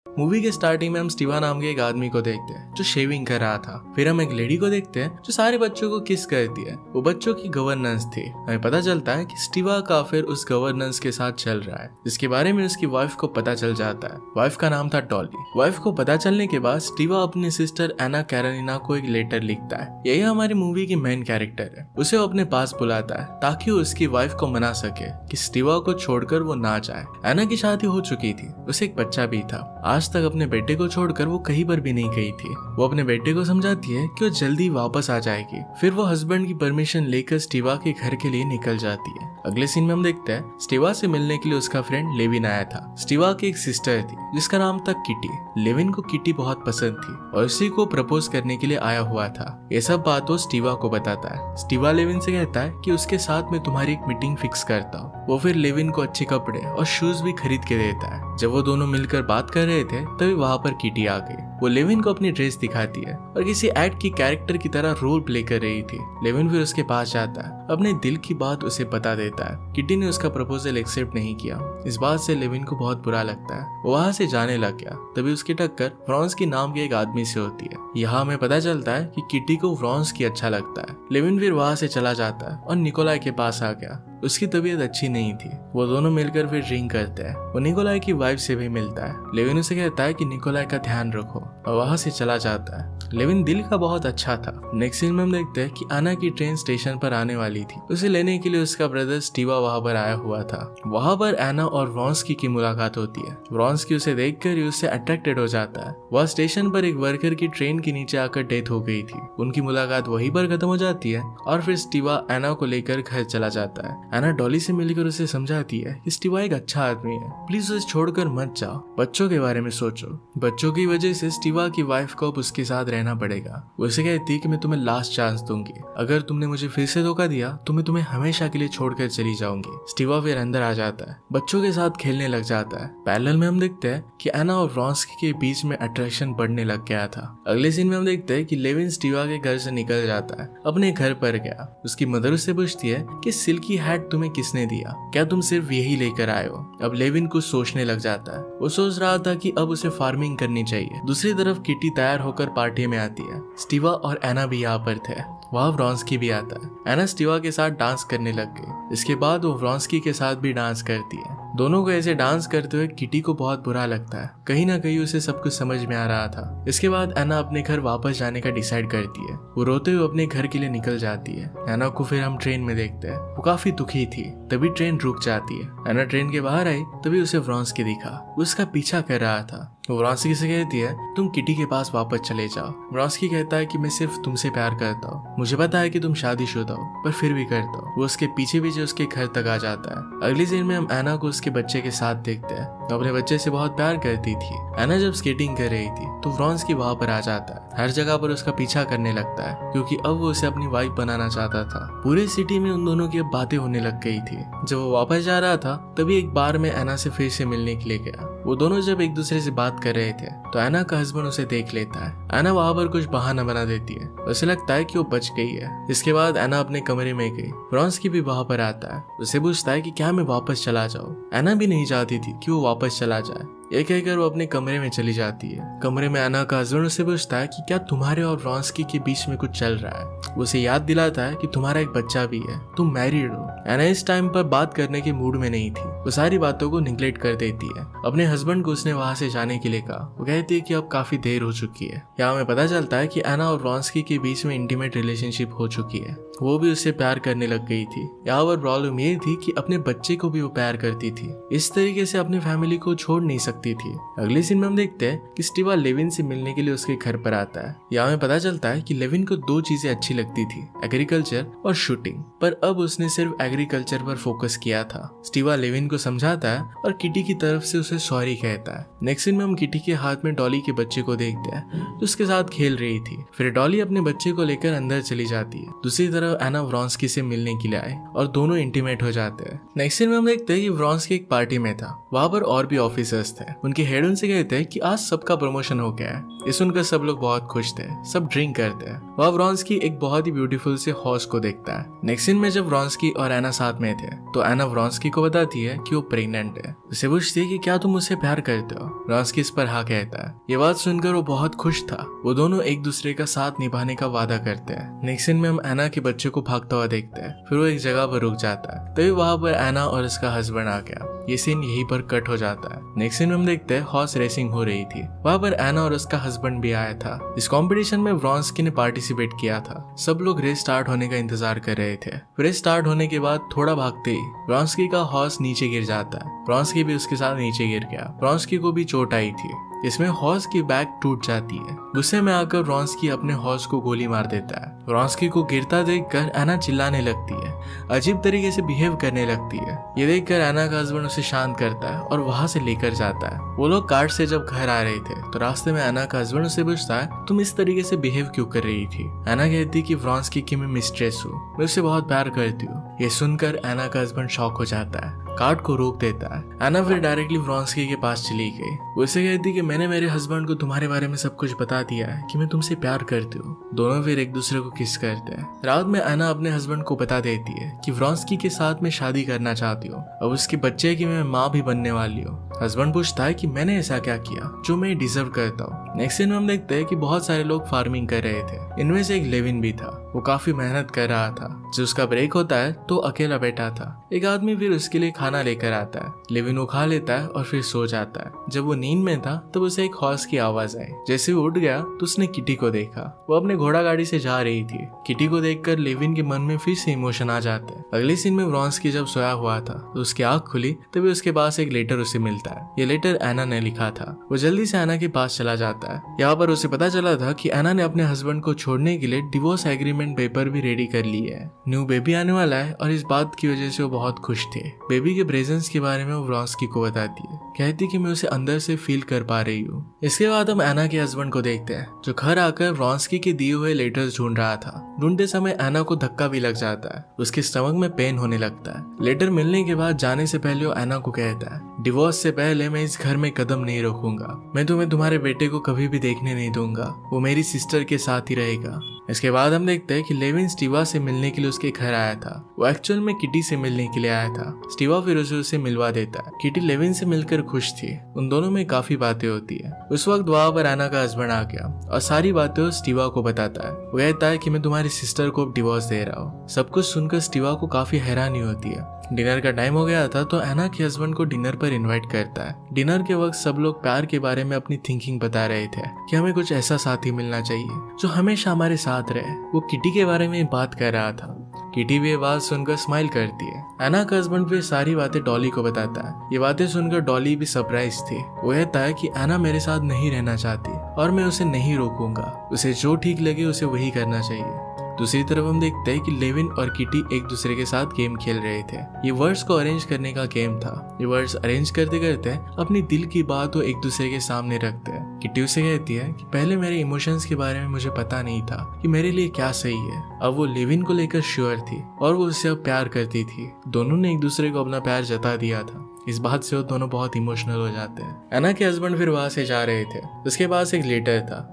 Movie के starting में हम स्टीवा नाम के एक आदमी को देखते हैं जो शेविंग कर रहा था। फिर हम एक लेडी को देखते हैं जो सारे बच्चों को किस करती है। वो बच्चों की गवर्नेंस थी। हमें पता चलता है कि स्टीवा का अफेयर उस गवर्नेंस के साथ चल रहा है, जिसके बारे में उसकी वाइफ को पता चल जाता है। वाइफ का नाम था डॉली। वाइफ को पता चलने के बाद स्टीवा अपनी सिस्टर एना कैरोलिना को एक लेटर लिखता है। यही हमारी मूवी की मेन कैरेक्टर है। उसे वो अपने पास बुलाता है ताकि वो उसकी वाइफ को मना सके कि स्टीवा को छोड़कर वो ना जाए। एना की शादी हो चुकी थी, उसे एक बच्चा भी था। आज तक अपने बेटे को छोड़कर वो कहीं पर भी नहीं गई थी। वो अपने बेटे को समझाती है कि वो जल्दी वापस आ जाएगी। फिर वो हस्बैंड की परमिशन लेकर स्टीवा के घर के लिए निकल जाती है। अगले सीन में हम देखते हैं स्टीवा से मिलने के लिए उसका फ्रेंड लेविन आया था। स्टीवा की एक सिस्टर थी जिसका नाम था किटी। लेविन को किटी बहुत पसंद थी और उसी को प्रपोज करने के लिए आया हुआ था। ये सब बात वो स्टीवा को बताता है। स्टीवा लेविन से कहता है कि उसके साथ में तुम्हारी एक मीटिंग फिक्स करता हूँ। वो फिर लेविन को अच्छे कपड़े और शूज भी खरीद के देता है। जब वो दोनों मिलकर बात कर रहे थे तभी वहां पर किटी आ गई। वो लेविन को अपनी ड्रेस दिखाती है और किसी एक्ट की कैरेक्टर की तरह रोल प्ले कर रही थी। लेविन फिर उसके पास जाता है, अपने दिल की बात उसे बता देता है। किटी ने उसका प्रपोजल एक्सेप्ट नहीं किया। इस बात से लेविन को बहुत बुरा लगता है। वो वहां से जाने लग गया। तभी उसकी टक्कर फ्रांस नाम के एक आदमी से होती है। यहाँ हमें पता चलता है कि किटी को फ्रांस अच्छा लगता है। लेविन फिर वहां से चला जाता है और निकोलाई के पास आ गया। उसकी तबीयत अच्छी नहीं थी। वो दोनों मिलकर फिर ड्रिंक करते हैं। वो निकोलाई की वाइफ से भी मिलता है। लेविन उसे कहता है कि निकोलाई का ध्यान रखो और वहां से चला जाता है। लेविन दिल का बहुत अच्छा था। नेक्स्ट सीन में हम देखते हैं कि एना की ट्रेन स्टेशन पर आने वाली थी। उसे लेने के लिए उसका ब्रदर स्टीवा वहां पर आया हुआ था। वहां पर एना और व्रॉन्स्की की मुलाकात होती है। व्रॉन्स्की उसे देखकर ही उससे अट्रैक्टेड हो जाता है। वह स्टेशन पर एक वर्कर की ट्रेन के नीचे आकर डेथ हो गई थी। उनकी मुलाकात वहीं पर खत्म हो जाती है और फिर स्टीवा एना को लेकर घर चला जाता है। एना डॉली से मिलकर उसे समझाती है कि स्टीवा एक अच्छा आदमी है, प्लीज उसे छोड़कर मत जाओ, बच्चों के बारे में सोचो। बच्चों की वजह से स्टीवा की वाइफ को अब उसके साथ रहना पड़ेगा। वो उसे कहती है कि मैं तुम्हें लास्ट चांस दूंगी, अगर तुमने मुझे फिर से धोखा दिया तो मैं तुम्हें हमेशा के लिए छोड़कर चली जाऊंगी। स्टीवा फिर अंदर आ जाता है, बच्चों के साथ खेलने लग जाता है। पैरेलल में हम देखते हैं कि एना और व्रॉन्स्की के बीच में अट्रैक्शन बढ़ने लग गया था। अगले सीन में हम देखते हैं कि लेविन स्टीवा के घर से निकल जाता है, अपने घर पर गया। उसकी मदर उससे पूछती है कि सिल्की हैट तुम्हें किसने दिया, क्या तुम सिर्फ यही लेकर आए हो। अब लेविन कुछ सोचने लग जाता है। वो सोच रहा था कि अब उसे फार्मिंग करनी चाहिए। दूसरी तरफ किटी तैयार होकर पार्टी में आती है। स्टीवा और एना भी यहाँ पर थे। वहाँ व्रॉन्स्की भी आता है। एना स्टीवा के साथ डांस करने लग गई। इसके बाद वो व्रॉन्स्की के साथ भी डांस करती है। दोनों को ऐसे डांस करते हुए किटी को बहुत बुरा लगता है। कहीं ना कहीं उसे सब कुछ समझ में आ रहा था। इसके बाद एना अपने घर वापस जाने का डिसाइड करती है। वो रोते हुए अपने घर के लिए निकल जाती है। एना को फिर हम ट्रेन में देखते हैं। वो काफी दुखी थी। तभी ट्रेन रुक जाती है। एना ट्रेन के बाहर आई तभी उसे व्रॉन्स्की दिखा। वो उसका पीछा कर रहा था। वो व्रॉन्स्की से कहती है तुम किटी के पास वापस चले जाओ। व्रॉन्स्की कहता है कि मैं सिर्फ तुमसे प्यार करता हूँ, मुझे पता है कि तुम शादीशुदा हो, पर फिर भी करता हूँ। वो उसके पीछे पीछे उसके घर तक आ जाता है। अगली सीन में हम एना को उसके बच्चे के साथ देखते हैं। वो अपने बच्चे से बहुत प्यार करती थी। एना जब स्केटिंग कर रही थी तो व्रॉन्स्की वहां पर आ जाता है। हर जगह पर उसका पीछा करने लगता है क्योंकि अब वो उसे अपनी वाइफ बनाना चाहता था। पूरे सिटी में उन दोनों की अब बातें होने लग गई थी। जब वो वापस जा रहा था तभी एक बार में एना से फिर से मिलने के लिए गया। वो दोनों जब एक दूसरे से बात कर रहे थे तो एना का हस्बैंड उसे देख लेता है। एना वहां पर कुछ बहाना बना देती है। उसे लगता है कि वो बच गई है। इसके बाद एना अपने कमरे में गई। व्रॉन्स्की भी वहां पर आता है। उसे पूछता है कि क्या मैं वापस चला जाऊं। एना भी नहीं चाहती थी कि वो वापस चला जाए। ये कहकर वो अपने कमरे में चली जाती है। कमरे में एना का हस्बैंड उससे पूछता है कि क्या तुम्हारे और व्रॉन्स्की के बीच में कुछ चल रहा है। वो उसे याद दिलाता है कि तुम्हारा एक बच्चा भी है, तुम मैरिड हो। एना इस टाइम पर बात करने के मूड में नहीं थी। वो सारी बातों को निग्लेक्ट कर देती है। अपने हस्बैंड को उसने वहां से जाने के लिए कहा। वो कहती है कि अब काफी देर हो चुकी है। यहाँ हमें पता चलता है कि एना और व्रॉन्स्की के बीच में इंटीमेट रिलेशनशिप हो चुकी है। वो भी उससे प्यार करने लग गई थी। यहाँ पर प्रॉब्लम ये थी कि अपने बच्चे को भी वो प्यार करती थी। इस तरीके से अपनी फैमिली को छोड़ नहीं सकती थी। अगले सीन में हम देखते हैं कि स्टीवा लेविन से मिलने के लिए उसके घर पर आता है। यहाँ हमें पता चलता है कि लेविन को दो चीजें अच्छी लगती थी, एग्रीकल्चर और शूटिंग, पर अब उसने सिर्फ एग्रीकल्चर पर फोकस किया था। स्टीवा लेविन को समझाता है और किटी की तरफ से उसे सॉरी कहता है। नेक्स्ट सीन में हम किटी के हाथ में डॉली के बच्चे को देखते हैं जो उसके साथ खेल रही थी। फिर डॉली अपने बच्चे को लेकर अंदर चली जाती है। दूसरी तरफ एना व्रॉन्स्की से मिलने के लिए आए और दोनों इंटीमेट हो जाते हैं। नेक्स्ट सीन में हम देखते हैं कि व्रॉन्स्की एक पार्टी में था। वहां पर और भी ऑफिसर्स थे। उनके हेड उनसे कहते हैं कि आज सबका प्रमोशन हो गया है। ये सुनकर सब लोग बहुत खुश थे। सब ड्रिंक करते हैं। वह व्रॉन्स्की एक बहुत ही ब्यूटीफुल से हॉर्स को देखता है। नेक्स्ट सीन में जब व्रॉन्स्की और एना साथ में थे तो एना व्रॉन्स्की को बताती है कि वो प्रेग्नेंट है। उसे पूछती है कि क्या तुम मुझसे प्यार करते हो। व्रॉन्स्की इस पर हाँ कहता है। ये बात सुनकर वो बहुत खुश था। वो दोनों एक दूसरे का साथ निभाने का वादा करते हैं। नेक्स्ट सीन में हम एना के बच्चे को भागता हुआ देखते हैं। फिर वो एक जगह पर रुक जाता है, तभी वहां पर एना और उसका हस्बैंड आ गया। ये सीन यहीं पर कट हो जाता है। नेक्स्ट सीन में हम देखते हैं हॉर्स रेसिंग हो रही थी। वहां पर एना और उसका हस्बैंड भी आया था। इस कंपटीशन में व्रॉन्स्की ने पार्टिसिपेट किया था। सब लोग रेस स्टार्ट होने का इंतजार कर रहे थे। रेस स्टार्ट होने के बाद थोड़ा भागते ही व्रॉन्स्की का हॉर्स नीचे गिर जाता है। व्रॉन्स्की भी उसके साथ नीचे गिर गया। व्रॉन्स्की को भी चोट आई थी। इसमें हॉर्स की बैक टूट जाती है। गुस्से में आकर व्रॉन्स्की अपने हॉर्स को गोली मार देता है। व्रॉन्स्की को गिरता देखकर एना चिल्लाने लगती है, अजीब तरीके से बिहेव करने लगती है। ये देखकर एना का हस्बैंड उसे शांत करता है और वहां से लेकर जाता है। वो लोग कार से जब घर आ रहे थे तो रास्ते में एना का हस्बैंड उसे पूछता है, तुम इस तरीके से बिहेव क्यों कर रही थी। एना कहती कि व्रॉन्स्की की मैं मिस्ट्रेस हूँ, मैं उससे बहुत प्यार करती हूँ। ये सुनकर एना का हस्बैंड शॉक हो जाता है, कार को रोक देता है। एना फिर डायरेक्टली व्रॉन्स्की के पास चली गई। वो उसे कहती कि मैंने मेरे हस्बैंड को तुम्हारे बारे में सब कुछ बता दिया है कि मैं तुमसे प्यार करती हूँ। दोनों फिर एक दूसरे को किस करते हैं। रात में एना अपने हस्बैंड को बता देती है कि व्रॉन्स्की के साथ में शादी करना चाहती हूँ और उसके बच्चे की मैं माँ भी बनने वाली हूँ। हस्बैंड पूछता है कि मैंने ऐसा क्या किया जो मैं डिजर्व करता हूँ। नेक्स्ट सीन में हम देखते हैं कि बहुत सारे लोग फार्मिंग कर रहे थे। इनमें से एक लेविन भी था। वो काफी मेहनत कर रहा था। जब उसका ब्रेक होता है तो अकेला बैठा था। एक आदमी फिर उसके लिए खाना लेकर आता है। लेविन वो खा लेता है और फिर सो जाता है। जब वो नींद में था तब उसे एक हॉर्स की आवाज आई। जैसे वो उठ गया तो उसने किटी को देखा। वो अपने घोड़ा गाड़ी से जा रही थी। किटी को देखकर लेविन के मन में फिर से इमोशन आ जाते हैं। अगले सीन में व्रॉन्स्की जब सोया हुआ था तो उसकी आंख खुली, तभी उसके पास एक लेटर उसे मिलता है। ये लेटर एना ने लिखा था। वो जल्दी से एना के पास चला जाता है। यहाँ पर उसे पता चला था कि एना ने अपने हस्बैंड को छोड़ने के लिए डिवोर्स एग्रीमेंट पेपर भी रेडी कर ली है। न्यू बेबी आने वाला है और इस बात की वजह से वो बहुत खुश थे। बेबी के प्रेजेंस के बारे में वो व्रॉन्स्की को बताती है। कहती कि मैं उसे अंदर से फील कर पा रही हूँ। इसके बाद हम एना के हस्बैंड को देखते हैं जो घर आकर व्रॉन्स्की के दिए हुए लेटर्स ढूंढ रहा था। ढूंढते समय एना को धक्का भी लग जाता है। उसके स्टमक में पेन होने लगता है। लेटर मिलने के बाद जाने से पहले वो एना को कहता है, डिवोर्स से पहले मैं इस घर में कदम नहीं रखूंगा। मैं तुम्हें तुम्हारे बेटे को कभी भी देखने नहीं दूंगा। वो मेरी सिस्टर के साथ ही रहेगा। इसके बाद हम देखते हैं कि लेविन स्टीवा से मिलने के लिए उसके घर आया था। वो एक्चुअल में किटी से मिलने के लिए आया था। स्टीवा फिर उसे मिलवा देता है। किटी लेविन से मिलकर खुश थी। उन दोनों में काफी बातें होती है। उस वक्त वहां पर एना का हस्बैंड आ गया और सारी बातें स्टीवा को बताता है। वो कहता है कि मैं तुम्हारी सिस्टर को डिवोर्स दे रहा हूँ। सब कुछ सुनकर स्टीवा को काफी हैरानी होती है। डिनर का टाइम हो गया था तो एना के हस्बैंड को डिनर पर इनवाइट करता है। डिनर के वक्त सब लोग प्यार के बारे में अपनी थिंकिंग बता रहे थे कि हमें कुछ ऐसा साथी मिलना चाहिए जो हमेशा हमारे साथ रहे। वो किटी के बारे में बात कर रहा था। किटी भी ये बात सुनकर स्माइल करती है। एना का हस्बैंड फिर सारी बातें डॉली को बताता है। ये बातें सुनकर डॉली भी सरप्राइज थी। वो कहता है कि एना मेरे साथ नहीं रहना चाहती और मैं उसे नहीं रोकूंगा। उसे जो ठीक लगे उसे वही करना चाहिए। दूसरी तरफ हम देखते हैं कि लेविन और किटी एक दूसरे के साथ गेम खेल रहे थे। ये वर्ड्स को अरेंज करने का गेम था। ये वर्ड्स अरेंज करते करते अपनी दिल की बात वो एक दूसरे के सामने रखते हैं। किटी उसे कहती है कि पहले मेरे इमोशंस के बारे में मुझे पता नहीं था कि मेरे लिए क्या सही है। अब वो लेविन को लेकर श्योर थी और वो उससे अब प्यार करती थी। दोनों ने एक दूसरे को अपना प्यार जता दिया था। इस बात से वो दोनों बहुत इमोशनल हो जाते हैं। एना के हस्बैंड फिर वहां से जा रहे थे। उसके पास एक लेटर था।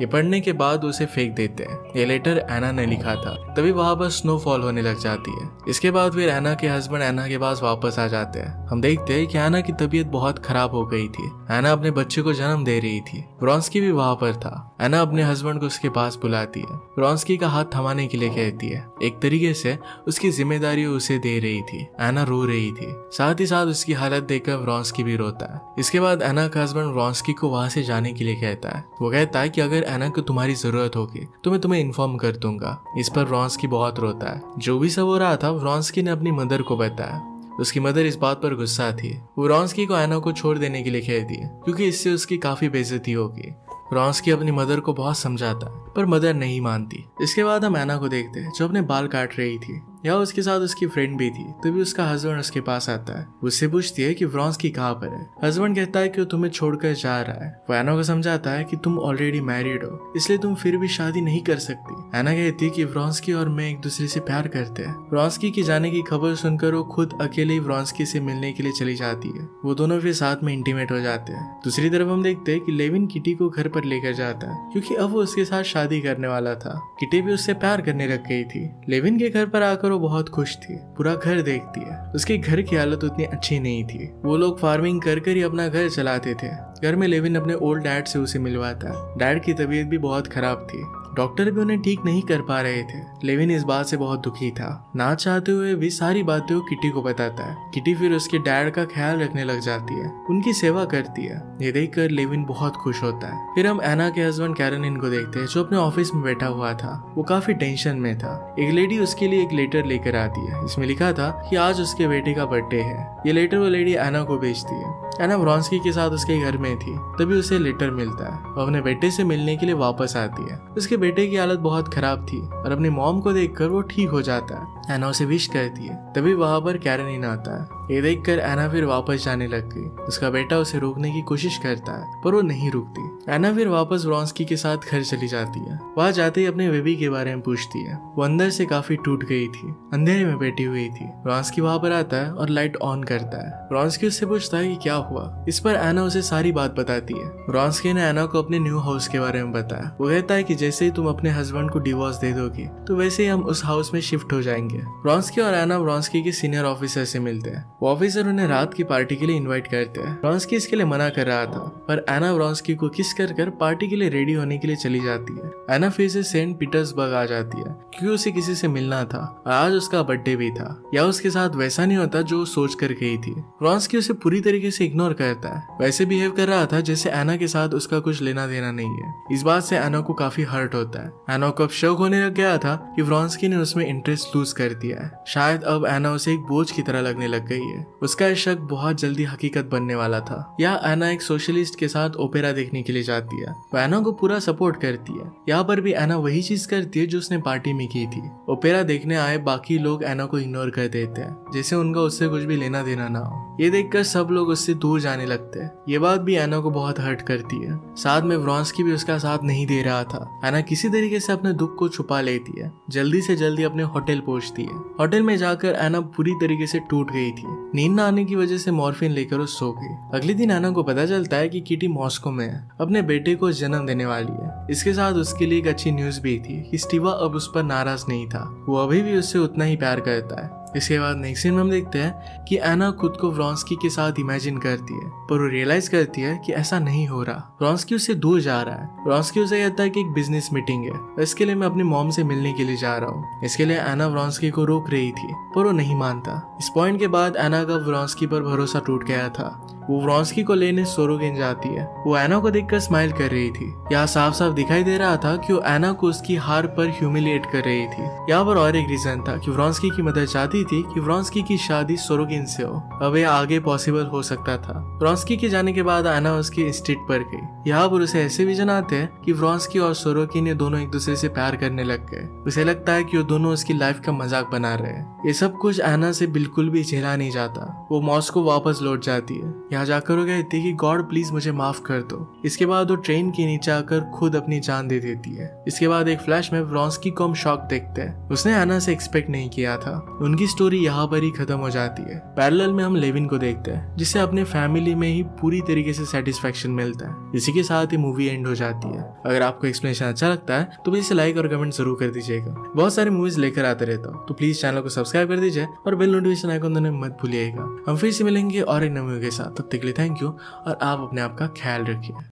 ये पढ़ने के बाद उसे फेंक देते हैं। ये लेटर एना ने लिखा था। तभी वहां पर स्नोफॉल होने लग जाती है। इसके बाद फिर एना के हस्बैंड एना के पास वापस आ जाते हैं। हम देखते हैं कि एना की तबीयत बहुत खराब हो गई थी। एना अपने बच्चे को जन्म दे रही थी। व्रॉन्स्की भी वहां पर था। एना अपने हस्बैंड को उसके पास बुलाती है। व्रॉन्स्की का हाथ थमाने के लिए कहती है। एक तरीके से उसकी जिम्मेदारी उसे दे रही थी। एना रो रही थी। साथ ही साथ उसकी हालत देखकर व्रॉन्स्की भी रोता है। इसके बाद एना का हस्बैंड व्रॉन्स्की को वहां से जाने के लिए कहता है। वो कहता है कि अगर एना को तुम्हारी जरूरत होगी तो मैं तुम्हें इन्फॉर्म कर दूंगा। इस पर व्रॉन्स्की बहुत रोता है। जो भी सब हो रहा था व्रॉन्स्की ने अपनी मदर को बताया। उसकी मदर इस बात पर गुस्सा थी। वो व्रॉन्स्की को एना को छोड़ देने के लिए कहती है क्योंकि इससे उसकी काफी बेइज्जती होगी। व्रॉन्स्की अपनी मदर को बहुत समझाता है पर मदर नहीं मानती। इसके बाद हम एना को देखते हैं जो अपने बाल काट रही थी। यहाँ उसके साथ उसकी फ्रेंड भी थी। तभी उसका हस्बैंड उसके पास आता है, उससे पूछती है कि व्रॉन्स्की कहाँ पर है। हस्बैंड कहता है कि वो तुम्हें छोड़कर जा रहा है। वो एना को समझाता है कि तुम ऑलरेडी मैरिड हो, इसलिए तुम फिर भी शादी नहीं कर सकती। एना कहती है कि व्रॉन्स्की और मैं एक दूसरे से प्यार करते हैं। व्रॉन्स्की के जाने की खबर सुनकर वो खुद अकेले ही व्रॉन्स्की से मिलने के लिए चली जाती है। वो दोनों फिर साथ में इंटीमेट हो जाते हैं। दूसरी तरफ हम देखते हैं कि लेविन किटी को घर पर लेकर जाता है, क्योंकि अब वो उसके साथ शादी करने वाला था। किटी भी उससे प्यार करने लग गई थी। लेविन के घर पर आकर वो बहुत खुश थी। पूरा घर देखती है। उसके घर की हालत उतनी अच्छी नहीं थी। वो लोग फार्मिंग कर कर ही अपना घर चलाते थे। घर में लेविन अपने ओल्ड डैड से उसे मिलवाता है। डैड की तबीयत भी बहुत खराब थी। डॉक्टर भी उन्हें ठीक नहीं कर पा रहे थे। लेविन इस बात से बहुत दुखी था। ना चाहते हुए भी सारी बातें वो किटी को बताता है। किटी फिर उसके डैड का ख्याल रखने लग जाती है, उनकी सेवा करती है। ये देखकर लेविन बहुत खुश होता है। फिर हम एना के हस्बैंड कैरोलिन को देखते हैं, जो अपने ऑफिस में बैठा हुआ था। वो काफी टेंशन में था। एक लेडी उसके लिए एक लेटर लेकर आती है। इसमें लिखा था कि आज उसके बेटे का बर्थडे है। ये लेटर वो लेडी एना को भेजती है। एना व्रॉन्स्की के साथ उसके घर में थी। तभी उसे लेटर मिलता है। वो अपने बेटे से मिलने के लिए वापस आती है। उसके बेटे की हालत बहुत खराब थी और अपनी मॉम को देखकर वो ठीक हो जाता है। एना उसे विश करती है। तभी वहां पर कैरोलिन आता है। ये देखकर एना फिर वापस जाने लग गई। उसका बेटा उसे रोकने की कोशिश करता है, पर वो नहीं रुकती। एना फिर वापस व्रॉन्स्की के साथ घर चली जाती है। वहां जाते ही अपने बेबी के बारे में पूछती है। वो अंदर से काफी टूट गई थी, अंधेरे में बैठी हुई थी। व्रॉन्स्की वहां पर आता है और लाइट ऑन करता है। व्रॉन्स्की उससे पूछता है कि क्या हुआ। इस पर एना उसे सारी बात बताती है। व्रॉन्स्की ने एना को अपने न्यू हाउस के बारे में बताया। वो कहता है कि जैसे ही तुम अपने हस्बैंड को डिवोर्स दे दोगी, तो वैसे ही हम उस हाउस में शिफ्ट हो जाएंगे। व्रॉन्स्की और एना व्रॉन्स्की के सीनियर ऑफिसर से मिलते हैं। वो ऑफिसर उन्हें रात की पार्टी के लिए इनवाइट करते हैं। व्रॉन्स्की इसके लिए मना कर रहा था, पर एना व्रॉन्स्की को किस कर पार्टी के लिए रेडी होने के लिए चली जाती है। एना फिर से सेंट पीटर्सबर्ग आ जाती है, क्योंकि उसे किसी से मिलना था और आज उसका बर्थडे भी था। या उसके साथ वैसा नहीं होता जो सोच कर गई थी। व्रॉन्स्की उसे पूरी तरीके से इग्नोर करता है, वैसे बिहेव कर रहा था जैसे एना के साथ उसका कुछ लेना देना नहीं है। इस बात से एना को काफी हर्ट होता है। एना को अब शक होने लग गया था कि व्रॉन्स्की ने उसमें इंटरेस्ट लूज कर दिया है। शायद अब एना उसे एक बोझ की तरह लगने लग गई है। उसका शक बहुत जल्दी हकीकत बनने वाला था। या एना एक सोशलिस्ट के साथ ओपेरा देखने के लिए जाती है। वो एना को पूरा सपोर्ट करती है। यहाँ पर भी एना वही चीज करती है जो उसने पार्टी में की थी। ओपेरा देखने आए बाकी लोग एना को इग्नोर कर देते हैं, जैसे उनका उससे कुछ भी लेना देना ना हो। ये देखकर सब लोग उससे दूर जाने लगते हैं। ये बात भी एना को बहुत हर्ट करती है। साथ में व्रॉन्स्की भी उसका साथ नहीं दे रहा था। एना किसी तरीके से अपने दुख को छुपा लेती है। जल्दी से जल्दी अपने होटल पहुंचती है। होटल में जाकर एना पूरी तरीके से टूट गई थी। नींद न आने की वजह से मॉर्फिन लेकर वो सो गई। अगले दिन एना को पता चलता है कि किटी मॉस्को में है, अपने बेटे को जन्म देने वाली है। इसके साथ उसके लिए एक अच्छी न्यूज भी थी कि स्टीवा अब उस पर नाराज नहीं था। वो अभी भी उससे उतना ही प्यार करता है। इसके बाद नेक्स्ट सीन में हम देखते हैं कि एना खुद को व्रॉन्स्की के साथ इमेजिन करती है, पर वो रियलाइज करती है कि ऐसा नहीं हो रहा। व्रॉन्स्की उससे दूर जा रहा है। व्रॉन्स्की उसे कहता है कि एक बिजनेस मीटिंग है, इसके लिए मैं अपनी मॉम से मिलने के लिए जा रहा हूँ। इसके लिए एना व्रॉन्स्की को रोक रही थी, पर वो नहीं मानता। इस पॉइंट के बाद एना का व्रॉन्स्की पर भरोसा टूट गया था। वो व्रॉन्स्की को लेने सोरोगिन जाती है। वो एना को देखकर स्माइल कर रही थी। यहाँ साफ साफ दिखाई दे रहा था कि वो एना को उसकी हार पर ह्यूमिलिएट कर रही थी। यहाँ पर और एक रीजन था कि व्रॉन्स्की की मदर चाहती थी कि व्रॉन्स्की की शादी सोरोगिन से हो। अब यह आगे पॉसिबल हो सकता था। व्रॉन्स्की के जाने के बाद एना उसके इंस्टीट्यूट पर गई। यहाँ पर उसे ऐसे विजन आते हैं कि व्रॉन्स्की और सोरोगिन ये दोनों एक दूसरे से प्यार करने लग गए। उसे लगता है कि वो दोनों उसकी लाइफ का मजाक बना रहे हैं। ये सब कुछ एना से बिल्कुल भी झेला नहीं जाता। वो मॉस्को वापस लौट जाती है। यहाँ जाकर वो कहती है कि गॉड प्लीज मुझे माफ कर दो। इसके बाद वो ट्रेन के नीचे आकर खुद अपनी जान दे देती है। इसके बाद एक फ्लैश में व्रॉन्स्की को हम शॉक देखते हैं। उसने एना से एक्सपेक्ट नहीं किया था। उनकी स्टोरी यहाँ पर ही खत्म हो जाती है। पैरेलल में हम लेविन को देखते हैं, जिसे अपने फैमिली में ही पूरी तरीके से सेटिस्फेक्शन मिलता है। इसी के साथ ही मूवी एंड हो जाती है। अगर आपको एक्सप्लेनेशन अच्छा लगता है तो प्लीज लाइक और कमेंट जरूर कर दीजिएगा। बहुत सारी मूवीज लेकर आते रहता हूँ, तो प्लीज चैनल को सब्सक्राइब कर दीजिए और बेल नोटिफिकेशन आइकन दबाना मत भूलिएगा। हम फिर से मिलेंगे और एक नई मूवी के साथ। तब तक के लिए थैंक यू और आप अपने आप का ख्याल रखिए।